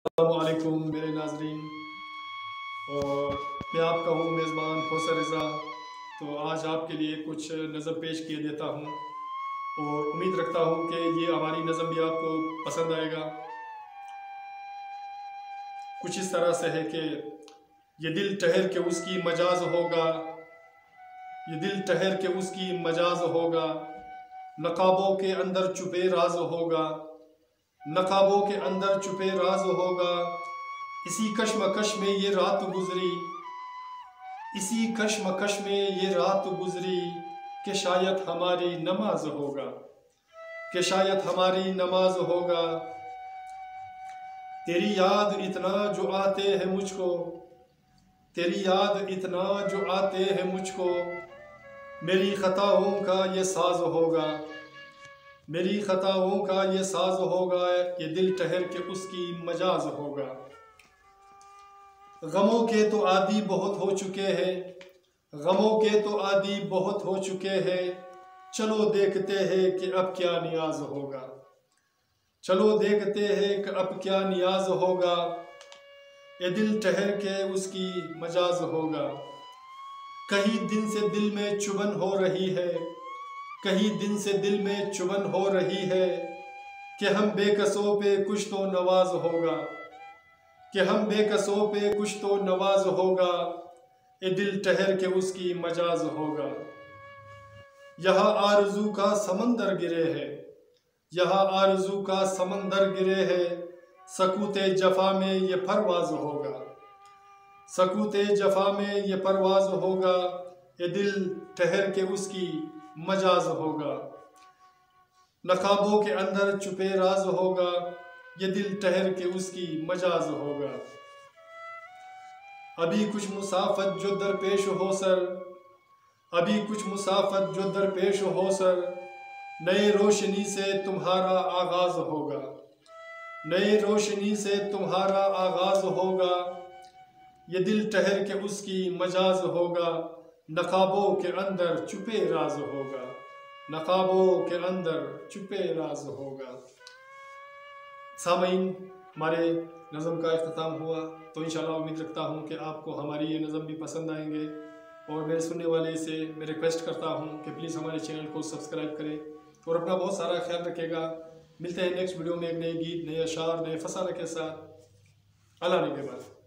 अस्सलामुअलैकुम मेरे नाजरीन, और मैं आपका हूँ मेज़बान हौसर रज़ा। तो आज आपके लिए कुछ नज़म पेश किए देता हूँ और उम्मीद रखता हूँ कि ये हमारी नज़म भी आपको पसंद आएगा। कुछ इस तरह से है कि ये दिल ठहर के उसकी मजाज होगा, ये दिल ठहर के उसकी मजाज होगा, नकाबों के अंदर छुपे राज होगा, नकाबों के अंदर छुपे राज होगा। इसी कश्मकश में ये रात गुजरी, इसी कश्मकश में ये रात गुजरी, कि शायद हमारी नमाज होगा, कि शायद हमारी नमाज होगा। तेरी याद इतना जो आते हैं मुझको, तेरी याद इतना जो आते हैं मुझको, मेरी खताओं का ये साज होगा, मेरी खताओं का ये साज होगा। ये दिल ठहर के उसकी मजाज होगा। गमों के तो आदी बहुत हो चुके हैं, गमों के तो आदी बहुत हो चुके हैं, चलो देखते हैं कि अब क्या नियाज होगा, चलो देखते हैं कि अब क्या नियाज होगा। ये दिल ठहर के उसकी मजाज होगा। कहीं दिन से दिल में चुभन हो रही है, कहीं दिन से दिल में चुभन हो रही है, कि हम बेकसों पे कुछ तो नवाज होगा, कि हम बेकसों पे कुछ तो नवाज होगा। ये दिल ठहर के उसकी मजाज होगा। यहाँ आरज़ू का समंदर गिरे है, यहाँ आरज़ू का समंदर गिरे है, सकूते जफा में ये परवाज होगा, सकूते जफा में ये परवाज होगा। ये दिल ठहर के उसकी मजाज होगा। नकाबों के अंदर छुपे राज होगा, ये दिल ठहर के उसकी मजाज होगा। अभी कुछ मुसाफत जो दरपेश हो सर, अभी कुछ मुसाफत जो दरपेश हो सर, नए रोशनी से तुम्हारा आगाज होगा, नए रोशनी से तुम्हारा आगाज होगा। ये दिल ठहर के उसकी मजाज होगा। नकाबों के अंदर छुपे राज होगा, नकाबों के अंदर छुपे राज होगा। सामीन, हमारे नज़म का इख्तिताम हुआ, तो इंशाल्लाह उम्मीद रखता हूँ कि आपको हमारी ये नज़म भी पसंद आएंगे। और मेरे सुनने वाले से मैं रिक्वेस्ट करता हूँ कि प्लीज़ हमारे चैनल को सब्सक्राइब करें और अपना बहुत सारा ख्याल रखिएगा। मिलते हैं नेक्स्ट वीडियो में एक नए गीत, नए अशार, नए फसाने के साथ। अल्लाह ने के बाद।